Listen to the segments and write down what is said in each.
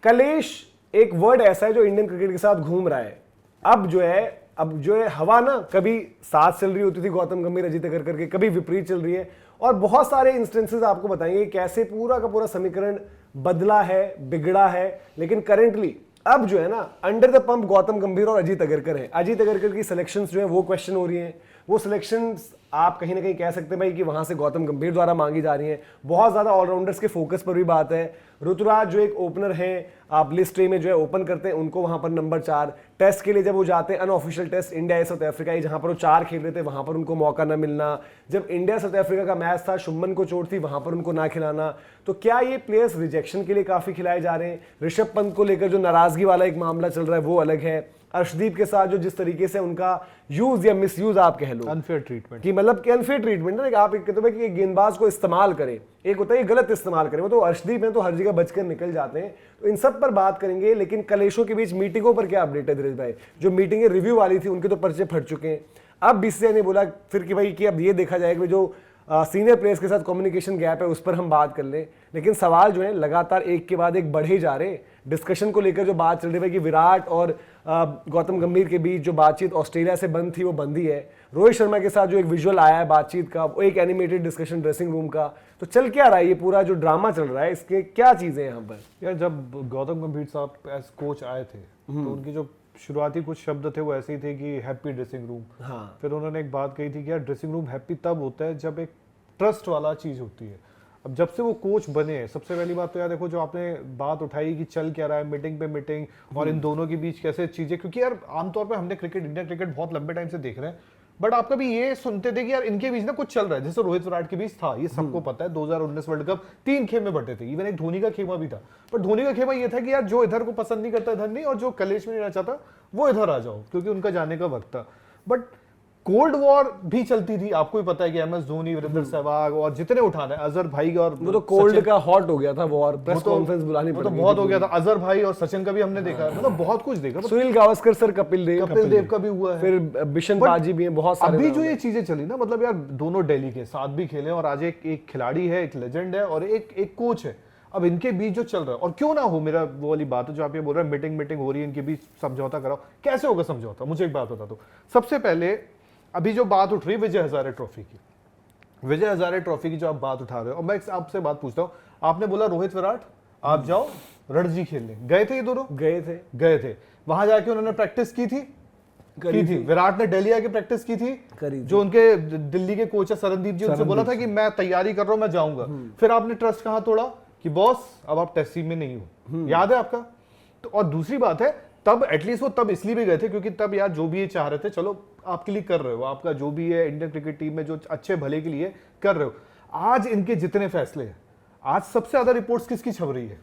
कलेश एक वर्ड ऐसा है जो इंडियन क्रिकेट के साथ घूम रहा है। अब जो है हवा ना कभी साथ चल रही होती थी गौतम गंभीर अजीत अगरकर के, कभी विपरीत चल रही है, और बहुत सारे इंस्टेंसेस आपको बताएंगे कैसे पूरा का पूरा समीकरण बदला है, बिगड़ा है। लेकिन करेंटली अब जो है ना अंडर द पंप गौतम गंभीर और अजीत अगरकर है। अजीत अगरकर की सिलेक्शंस जो है वो क्वेश्चन हो रही हैं, वो सिलेक्शंस आप कहीं ना कहीं कह सकते हैं भाई कि वहां से गौतम गंभीर द्वारा मांगी जा रही हैं। बहुत ज्यादा ऑलराउंडर्स के फोकस पर भी बात है। ऋतुराज जो एक ओपनर है, आप लिस्ट ए में जो है ओपन करते हैं उनको, वहां पर नंबर 4 टेस्ट के लिए जब वो जाते हैं, unofficial test India South Africa, जहां पर वो 4 खेल रहे थे वहां पर उनको मौका न मिलना, जब इंडिया साउथ अफ्रीका का मैच था शुभमन को चोट थी वहां पर उनको ना खिलाना। तो क्या ये प्लेयर्स रिजेक्शन के लिए काफी खिलाए जा रहे हैं? ऋषभ पंत को लेकर जो नाराजगी वाला एक मामला चल रहा है वो अलग है। अर्शदीप के साथ जो जिस तरीके से उनका यूज या मिस यूज आप कह लो, अनफेयर ट्रीटमेंट कि मतलब कि अनफेयर ट्रीटमेंट है, आप एक कहते हो कि गेंदबाज को इस्तेमाल करे, एक होता है गलत इस्तेमाल करे, वो तो अर्शदीप है तो हर जगह बचकर निकल जाते हैं। तो इन सब पर बात करेंगे। लेकिन कलेशों के बीच मीटिंगों पर क्या अपडेट है धीरज भाई? जो मीटिंगें रिव्यू वाली थी उनके तो पर्चे फट चुके हैं। अब बीसीसीआई ने बोला फिर कि भाई कि अब ये देखा जाएगा कि जो सीनियर प्लेयर्स के साथ कम्युनिकेशन गैप है उस पर हम बात कर लें। लेकिन सवाल जो है लगातार एक के बाद एक बढ़े ही जा रहे हैं। डिस्कशन को लेकर जो बात चल रही है कि विराट और गौतम गंभीर के बीच जो बातचीत ऑस्ट्रेलिया से बंद थी वो बंद ही है। रोहित शर्मा के साथ जो एक विजुअल आया है बातचीत का, वो एक एनिमेटेड डिस्कशन ड्रेसिंग रूम का, तो चल क्या रहा है ये पूरा जो ड्रामा चल रहा है, इसके क्या चीजें हैं यहाँ पर? यार जब गौतम गंभीर साहब एज कोच आए थे तो उनकी जो शुरुआती कुछ शब्द थे वो ऐसे ही थे कि हैप्पी ड्रेसिंग रूम। हाँ। फिर उन्होंने एक बात कही थी कि यार ड्रेसिंग रूम हैप्पी तब होता है जब एक ट्रस्ट वाला चीज होती है। अब जब से वो कोच बने हैं, सबसे पहली बात तो यार देखो जो आपने बात उठाई कि चल क्या रहा है, मीटिंग पे मीटिंग, और इन दोनों के बीच कैसे चीजें, क्योंकि यार आमतौर पे हमने क्रिकेट, इंडियन क्रिकेट बहुत लंबे टाइम से देख रहे हैं, बट आप कभी ये सुनते थे कि यार इनके बीच ना कुछ चल रहा है। जैसे रोहित विराट के बीच था, ये सबको पता है, 2019 वर्ल्ड कप 3 खेमे बटे थे, इवन एक धोनी का खेमा भी था। पर धोनी का खेमा ये था कि यार जो इधर को पसंद नहीं करता इधर नहीं, और जो कलेश में नहीं रहना चाहता वो इधर आ जाओ, क्योंकि उनका जाने का वक्त था। बट कोल्ड वॉर भी चलती थी, आपको भी पता है कि एमएस धोनी, वीरेंद्र सहवाग और जितने उठाने, अजहर भाई और वो तो कोल्ड का हॉट हो गया था वॉर, प्रेस कॉन्फ्रेंस बुलानी पड़ी, तो बहुत हो गया था। अजहर भाई और सचिन का भी हमने देखा, मतलब बहुत कुछ देखा। सुनील गावस्कर सर, कपिल देव का भी हुआ है, फिर बिशन पाजी भी हैं, बहुत सारे। अभी जो ये चीजें चली ना, मतलब यार दोनों दिल्ली के साथ भी खेले, और आज एक खिलाड़ी है, एक लेजेंड है, और एक कोच है। अब इनके बीच जो चल रहा है, और क्यों ना हो, मेरा वो वाली बात है जो आप ये बोल रहे हैं, मीटिंग हो रही है, इनके बीच समझौता कराओ, कैसे होगा समझौता? मुझे एक बात बता दो। सबसे पहले अभी जो बात उठ रही है विजय हजारे ट्रॉफी की, विजय हजारे ट्रॉफी की जो आप बात उठा रहे हो, और मैं आपसे बात पूछता हूं, आपने बोला रोहित विराट आप जाओ रणजी खेलने, गए थे ये दोनों? गए थे। वहां जाके उन्होंने प्रैक्टिस की थी। विराट ने दिल्ली आके प्रैक्टिस की थी। जो उनके दिल्ली के कोच है सरनदीप जी, उनसे बोला था कि मैं तैयारी कर रहा हूं, मैं जाऊंगा। फिर आपने ट्रस्ट कहां तोड़ा कि बॉस अब आप टेस्ट टीम में नहीं हो, याद है आपका? तो और दूसरी बात है, तब एटलीस्ट वो तब इसलिए भी गए थे क्योंकि तब यार जो भी ये चाह रहे थे, चलो आपके लिए कर रहे हो, आपका जो भी है इंडियन क्रिकेट टीम में जो अच्छे भले के लिए कर रहे हो। आज इनके जितने फैसले हैं, आज सबसे ज्यादा रिपोर्ट्स किसकी छप रही है?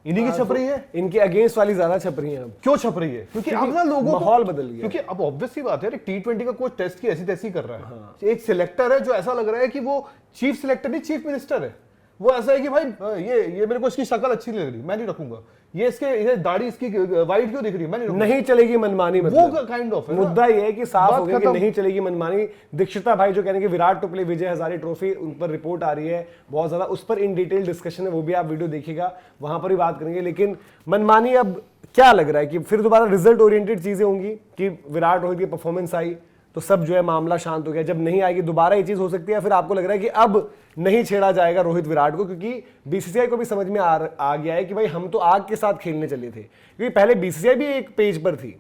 इन्हीं की छप रही है। इनके अगेंस्ट वाली ज्यादा छप रही है। क्यों छप रही है? क्योंकि अब ना लोगों माहौल बदल गया। क्योंकि अब ऑब्वियस सी बात है, T20 का कोच टेस्ट की ऐसी तैसी कर रहा है। हाँ। एक सिलेक्टर है जो ऐसा लग रहा है कि वो चीफ सिलेक्टर नहीं, चीफ मिनिस्टर है। वो ऐसा है कि भाई ये मेरे को इसकी शक्ल अच्छी नहीं लग रही, मैं नहीं रखूंगा, ये दाढ़ी इसकी वाइट क्यों दिख रही है, मैं नहीं रखूंगा, नहीं चलेगी मनमानी। मतलब वो काइंड ऑफ मुद्दा ये है कि साफ हो गया कि नहीं चलेगी मनमानी। दीक्षिता भाई जो कह रहे हैं कि Virat to play Vijay Hazare trophy, उन पर रिपोर्ट आ रही है बहुत ज्यादा, उस पर इन डिटेल डिस्कशन है, वो भी आप वीडियो देखिएगा, वहां पर भी बात करेंगे। लेकिन मनमानी अब क्या लग रहा है कि फिर दोबारा रिजल्ट ओरिएंटेड चीजें होंगी कि विराट रोहित की परफॉर्मेंस आई तो सब जो है मामला शांत हो गया, जब नहीं आएगी दोबारा ये चीज हो सकती है? फिर आपको लग रहा है कि अब नहीं छेड़ा जाएगा रोहित विराट को, क्योंकि बीसीसीआई को भी समझ में आ गया है कि भाई हम तो आग के साथ खेलने चले थे, क्योंकि पहले बीसीसीआई भी एक पेज पर थी,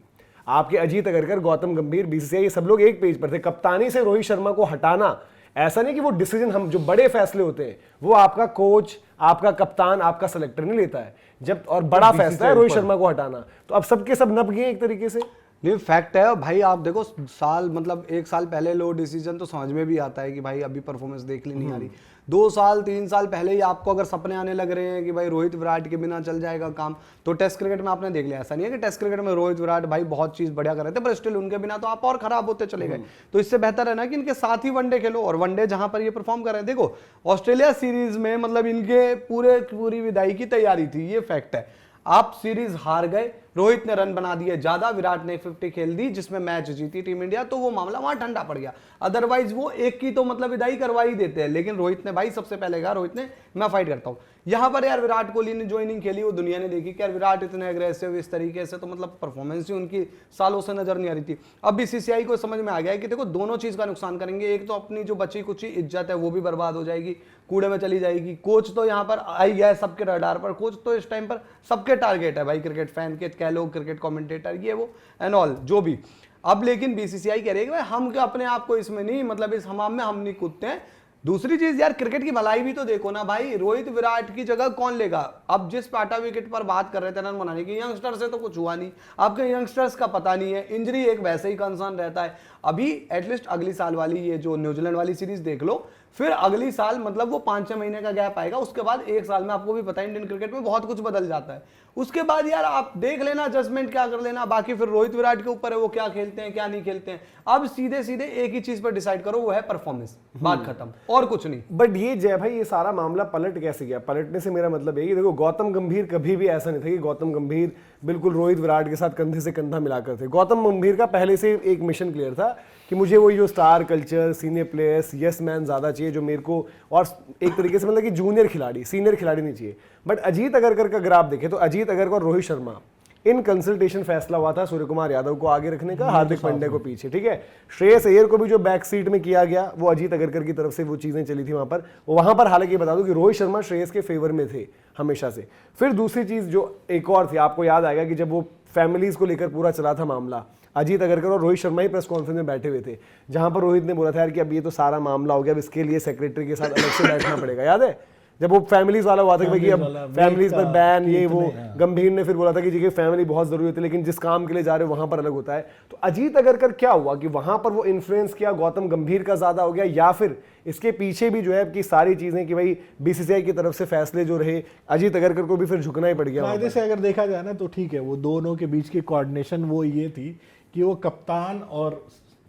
आपके अजीत अगरकर, गौतम गंभीर, बीसीसीआई, ये सब लोग एक पेज पर थे। कप्तानी से रोहित शर्मा को हटाना, ऐसा नहीं कि वो डिसीजन, हम जो बड़े फैसले होते हैं वो आपका कोच, आपका कप्तान, आपका सेलेक्टर नहीं लेता है, जब और बड़ा फैसला है रोहित शर्मा को हटाना, तो अब सबके सब नप गए एक तरीके से। ये फैक्ट है भाई। आप देखो साल, मतलब 1 साल पहले लो डिसीजन तो समझ में भी आता है कि भाई अभी परफॉर्मेंस देख ली नहीं आ रही। 2 साल 3 साल पहले ही आपको अगर सपने आने लग रहे हैं कि भाई रोहित विराट के बिना चल जाएगा काम, तो टेस्ट क्रिकेट में आपने देख लिया। ऐसा नहीं है कि टेस्ट क्रिकेट में रोहित विराट भाई बहुत चीज बढ़िया कर रहे थे, पर स्टिल उनके बिना तो आप और खराब होते चले गए। तो इससे बेहतर है ना कि इनके साथ ही वनडे खेलो, और वनडे जहां पर ये परफॉर्म कर रहे हैं, देखो ऑस्ट्रेलिया सीरीज में मतलब इनके पूरी विदाई की तैयारी थी, ये फैक्ट है। आप सीरीज हार गए, रोहित ने रन बना दिए ज्यादा, विराट ने 50 खेल दी जिसमें मैच जीती टीम इंडिया, तो वो मामला वहां ठंडा पड़ गया। अदरवाइज वो एक की तो मतलब विदाई करवा ही देते हैं, लेकिन रोहित ने भाई सबसे पहले कहा, रोहित ने मैं फाइट करता हूं। यहां पर यार विराट कोहली ने जो इनिंग खेली वो दुनिया ने देखी कि यार विराट इतने अग्रेसिव इस तरीके से, तो मतलब परफॉर्मेंस ही उनकी सालों से नजर नहीं आ रही थी। अब बीसीसीआई को समझ में आ गया है कि देखो दोनों चीज का नुकसान करेंगे, एक तो अपनी जो बची कुछ इज्जत है वो भी बर्बाद हो जाएगी, कूड़े में चली जाएगी। कोच तो यहाँ पर आई गया है सबके रडार पर, कोच तो इस टाइम पर सबके टारगेट है भाई, क्रिकेट फैन के कह लो, क्रिकेट कमेंटेटर, ये वो एंड ऑल जो भी। अब लेकिन बीसीसीआई कह रही है कि भाई हम क्या अपने आप को इसमें नहीं, मतलब इस हमाम में हम नहीं कूदते हैं। दूसरी चीज यार क्रिकेट की भलाई भी तो देखो ना भाई, रोहित विराट की जगह कौन लेगा? अब जिस पाटा विकेट पर बात कर रहे थे रन बनाने की, यंगस्टर से तो कुछ हुआ नहीं, आपके यंगस्टर्स का पता नहीं है, इंजरी एक वैसे ही कंसर्न रहता है। अभी एटलीस्ट अगली साल वाली ये जो न्यूजीलैंड वाली सीरीज देख लो, फिर अगली साल मतलब वो 5-6 महीने का गैप आएगा, उसके बाद एक साल में आपको भी पता है इंडियन क्रिकेट में बहुत कुछ बदल जाता है। उसके बाद यार आप देख लेना, जजमेंट क्या कर लेना, बाकी फिर रोहित विराट के ऊपर है वो क्या खेलते हैं क्या नहीं खेलते हैं। अब सीधे सीधे एक ही चीज पर डिसाइड करो, वो है परफॉर्मेंस, बात खत्म, और कुछ नहीं। बट ये जय भाई, ये सारा मामला पलट कैसे गया? पलटने से मेरा मतलब है कि देखो गौतम गंभीर कभी भी ऐसा नहीं था कि गौतम गंभीर बिल्कुल रोहित विराट के साथ कंधे से कंधा मिलाकर थे। गौतम गंभीर का पहले से एक मिशन क्लियर था कि मुझे वो जो star culture, senior players, yes man ज्यादा चाहिए जो मेरे को, और एक तरीके से मतलब कि जूनियर खिलाड़ी, सीनियर खिलाड़ी नहीं चाहिए। बट अजीत अगरकर का अगर आप देखें तो अजीत अगरकर और रोहित शर्मा इन कंसल्टेशन फैसला हुआ था सूर्य कुमार यादव को आगे रखने का, हार्दिक पांड्या को पीछे, ठीक है। श्रेयस अय्यर को भी जो बैक सीट में किया गया वो अजीत अगरकर की तरफ से वो चीजें चली थी वहां पर हालांकि बता दूं कि रोहित शर्मा श्रेयस के फेवर में थे हमेशा से। फिर दूसरी चीज जो एक और थी, आपको याद आएगा कि जब वो फैमिलीज को लेकर पूरा चला था मामला, अजीत अगरकर और रोहित शर्मा ही प्रेस कॉन्फ्रेंस में बैठे हुए थे, जहां पर रोहित ने बोला था यार कि अब ये तो सारा मामला हो गया, अब इसके लिए सेक्रेटरी के साथ अलग से बैठना पड़ेगा। याद है जब वो फैमिलीज वाला हुआ था कि अब फैमिलीज पर बैन, ये वो, गंभीर ने फिर बोला था कि जी फैमिली बहुत जरूरी होती है लेकिन जिस काम के लिए जा रहे हो वहां पर अलग होता है। तो अजीत अगरकर क्या हुआ कि वहां पर वो इन्फ्लुएंस किया गौतम गंभीर का ज्यादा हो गया, या फिर इसके पीछे भी जो है कि सारी चीजें कि भाई बीसीसीआई की तरफ से फैसले जो रहे, अजीत अगरकर को भी फिर झुकना ही पड़ गया। कायदे से अगर देखा जाए ना तो ठीक है, वो दोनों के बीच की कोऑर्डिनेशन वो ये थी कि वो कप्तान और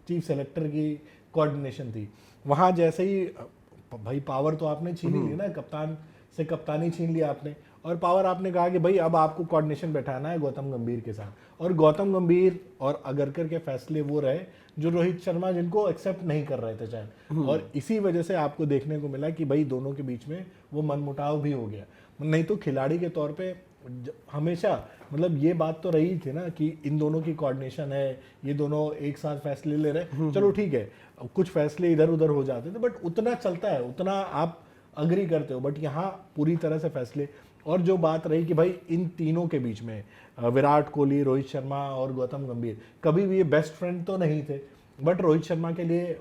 चीफ सेलेक्टर की कोऑर्डिनेशन थी। वहां जैसे ही भाई पावर तो आपने छीन ही ली ना, कप्तान से कप्तानी छीन लिया आपने, और पावर आपने कहा कि भाई अब आपको कोऑर्डिनेशन बैठाना है गौतम गंभीर के साथ, और गौतम गंभीर और अगरकर के फैसले वो रहे जो रोहित शर्मा जिनको एक्सेप्ट नहीं कर रहे थे शायद, और इसी वजह से आपको देखने को मिला कि भाई दोनों के बीच में वो मनमुटाव भी हो गया। नहीं तो खिलाड़ी के तौर पे हमेशा मतलब ये बात तो रही थी ना कि इन दोनों की कोऑर्डिनेशन है, ये दोनों एक साथ फैसले ले रहे, चलो ठीक है कुछ फैसले इधर उधर हो जाते थे बट उतना चलता है, उतना आप अग्री करते हो, बट यहाँ पूरी तरह से फैसले। और जो बात रही कि भाई इन तीनों के बीच में विराट कोहली, रोहित शर्मा और गौतम गंभीर कभी भी ये बेस्ट फ्रेंड तो नहीं थे, बट रोहित शर्मा के लिए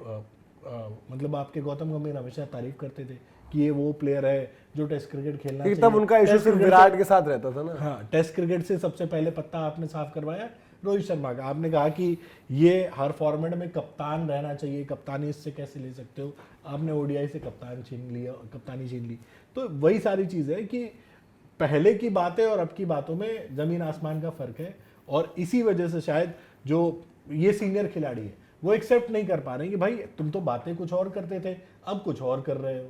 मतलब आपके गौतम गंभीर हमेशा तारीफ करते थे कि ये वो प्लेयर है जो टेस्ट क्रिकेट खेलना चाहिए। तब उनका इशू सिर्फ विराट के साथ रहता था ना। हाँ, टेस्ट क्रिकेट से सबसे पहले पत्ता आपने साफ करवाया रोहित शर्मा का। आपने कहा कि ये हर फॉर्मेट में कप्तान रहना चाहिए, कप्तानी इससे कैसे ले सकते हो, आपने ओडीआई से कप्तानी छीन ली। तो वही सारी चीज़ है कि पहले की बातें और अब की बातों में ज़मीन आसमान का फ़र्क है, और इसी वजह से शायद जो ये सीनियर खिलाड़ी है वो एक्सेप्ट नहीं कर पा रहे हैं कि भाई तुम तो बातें कुछ और करते थे, अब कुछ और कर रहे हो।